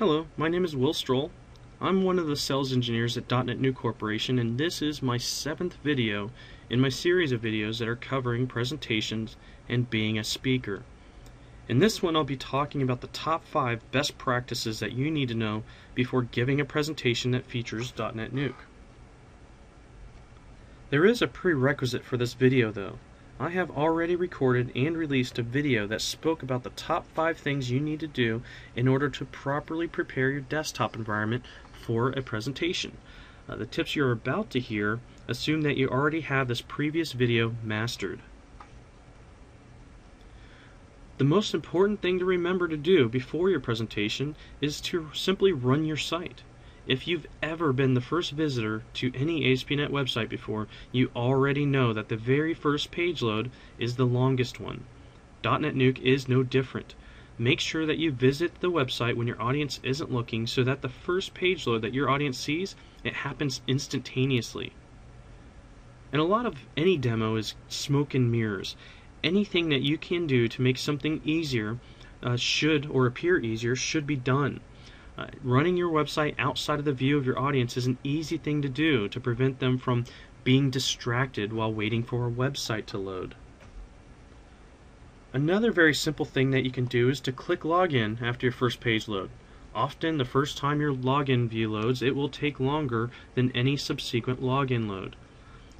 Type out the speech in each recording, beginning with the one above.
Hello, my name is Will Stroll. I'm one of the sales engineers at DotNetNuke Corporation, and this is my 7th video in my series of videos that are covering presentations and being a speaker. In this one, I'll be talking about the top 5 best practices that you need to know before giving a presentation that features DotNetNuke. There is a prerequisite for this video, though. I have already recorded and released a video that spoke about the top 5 things you need to do in order to properly prepare your desktop environment for a presentation. The tips you're about to hear assume that you already have this previous video mastered. The most important thing to remember to do before your presentation is to simply run your site. If you've ever been the first visitor to any ASP.NET website before, you already know that the very first page load is the longest one. DotNetNuke is no different. Make sure that you visit the website when your audience isn't looking so that the first page load that your audience sees, it happens instantaneously. And a lot of any demo is smoke and mirrors. Anything that you can do to make something easier appear easier should be done. Running your website outside of the view of your audience is an easy thing to do to prevent them from being distracted while waiting for a website to load. Another very simple thing that you can do is to click login after your first page load. Often the first time your login view loads, it will take longer than any subsequent login load.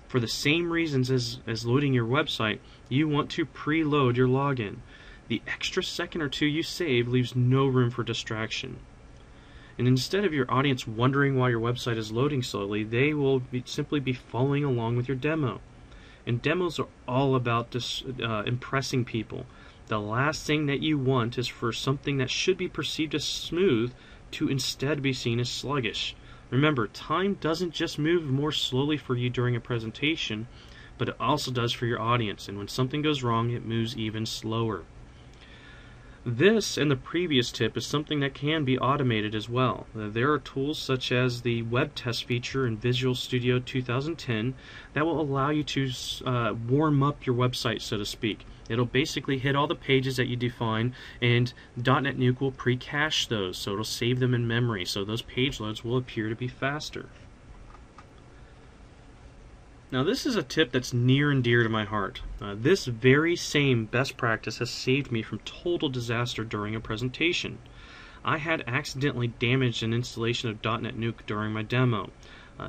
For the same reasons as loading your website, you want to preload your login. The extra second or two you save leaves no room for distraction. And instead of your audience wondering why your website is loading slowly, they will simply be following along with your demo. And demos are all about impressing people. The last thing that you want is for something that should be perceived as smooth to instead be seen as sluggish. Remember, time doesn't just move more slowly for you during a presentation, but it also does for your audience. And when something goes wrong, it moves even slower. This and the previous tip is something that can be automated as well. There are tools such as the web test feature in Visual Studio 2010 that will allow you to warm up your website, so to speak. It'll basically hit all the pages that you define, and DotNetNuke will pre-cache those, so it'll save them in memory, so those page loads will appear to be faster. Now this is a tip that's near and dear to my heart. This very same best practice has saved me from total disaster during a presentation. I had accidentally damaged an installation of DotNetNuke during my demo.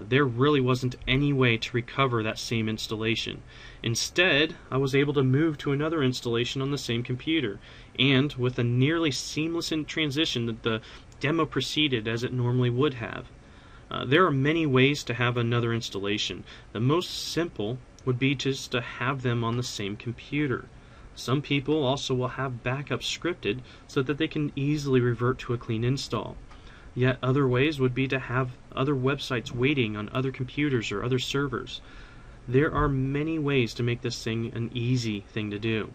There really wasn't any way to recover that same installation. Instead, I was able to move to another installation on the same computer, and with a nearly seamless transition that the demo proceeded as it normally would have. There are many ways to have another installation. The most simple would be just to have them on the same computer. Some people also will have backups scripted so that they can easily revert to a clean install. Yet other ways would be to have other websites waiting on other computers or other servers. There are many ways to make this thing an easy thing to do.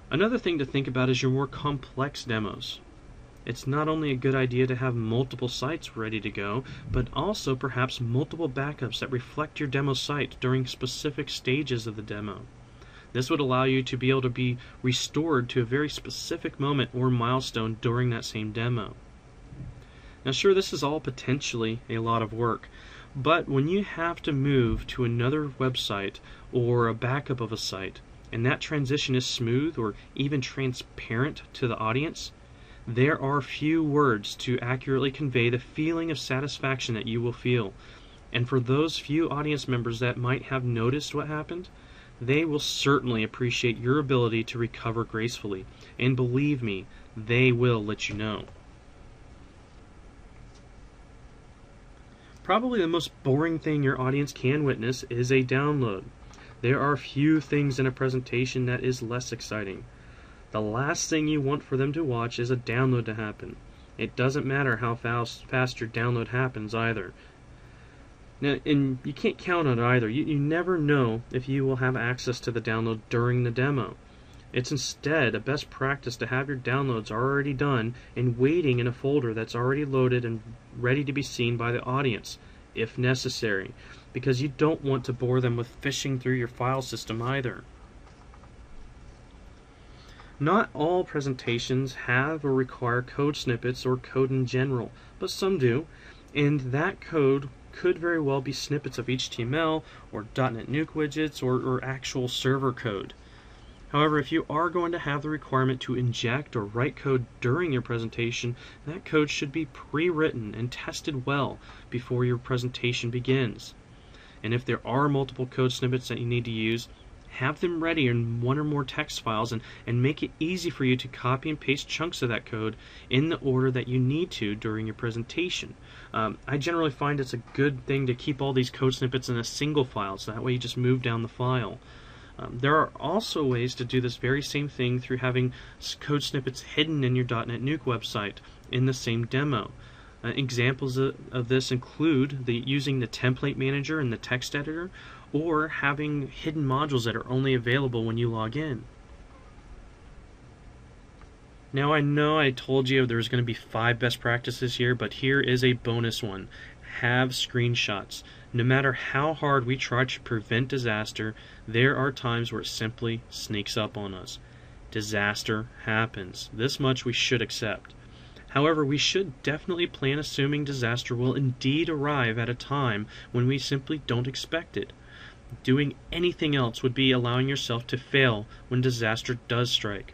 Another thing to think about is your more complex demos. It's not only a good idea to have multiple sites ready to go, but also perhaps multiple backups that reflect your demo site during specific stages of the demo. This would allow you to be able to be restored to a very specific moment or milestone during that same demo. Now sure, this is all potentially a lot of work, but when you have to move to another website or a backup of a site, and that transition is smooth or even transparent to the audience, there are few words to accurately convey the feeling of satisfaction that you will feel. And for those few audience members that might have noticed what happened, they will certainly appreciate your ability to recover gracefully. And believe me, they will let you know. Probably the most boring thing your audience can witness is a download. There are few things in a presentation that is less exciting. The last thing you want for them to watch is a download to happen. It doesn't matter how fast your download happens either. Now, and you can't count on it either. You never know if you will have access to the download during the demo. It's instead a best practice to have your downloads already done and waiting in a folder that's already loaded and ready to be seen by the audience, if necessary, because you don't want to bore them with fishing through your file system either. Not all presentations have or require code snippets or code in general, but some do, and that code could very well be snippets of HTML or .NETNuke widgets or actual server code. However, if you are going to have the requirement to inject or write code during your presentation, that code should be pre-written and tested well before your presentation begins. And if there are multiple code snippets that you need to use, have them ready in one or more text files and make it easy for you to copy and paste chunks of that code in the order that you need to during your presentation. I generally find it's a good thing to keep all these code snippets in a single file, so that way you just move down the file. There are also ways to do this very same thing through having code snippets hidden in your DotNetNuke website in the same demo. Examples of this include using the template manager and the text editor, or having hidden modules that are only available when you log in. Now, I know I told you there's going to be 5 best practices here, but here is a bonus one. Have screenshots. No matter how hard we try to prevent disaster, there are times where it simply sneaks up on us. Disaster happens. This much we should accept. However, we should definitely plan assuming disaster will indeed arrive at a time when we simply don't expect it. Doing anything else would be allowing yourself to fail when disaster does strike.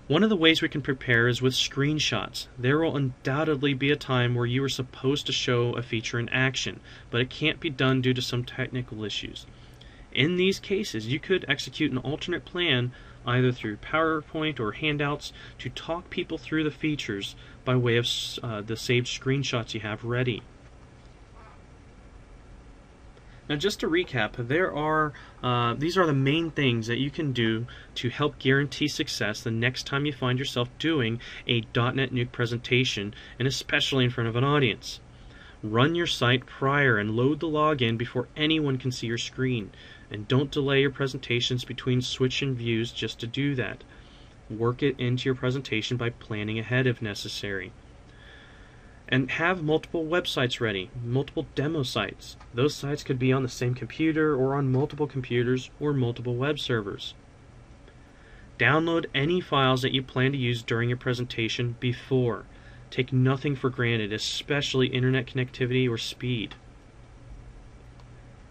One of the ways we can prepare is with screenshots. There will undoubtedly be a time where you are supposed to show a feature in action, but it can't be done due to some technical issues. In these cases, you could execute an alternate plan either through PowerPoint or handouts to talk people through the features by way of the saved screenshots you have ready. Now, just to recap, these are the main things that you can do to help guarantee success the next time you find yourself doing a .NETNuke presentation, and especially in front of an audience. Run your site prior and load the login before anyone can see your screen. And don't delay your presentations between switching views just to do that. Work it into your presentation by planning ahead if necessary. And have multiple websites ready, multiple demo sites. Those sites could be on the same computer or on multiple computers or multiple web servers. Download any files that you plan to use during your presentation before. Take nothing for granted, especially internet connectivity or speed.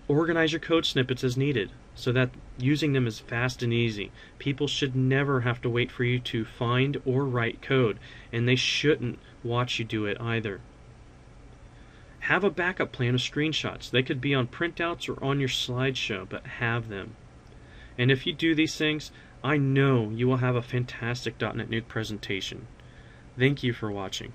Organize your code snippets as needed, so that using them is fast and easy. People should never have to wait for you to find or write code, and they shouldn't watch you do it either. Have a backup plan of screenshots. They could be on printouts or on your slideshow, but have them. And if you do these things, I know you will have a fantastic .NETNuke presentation. Thank you for watching.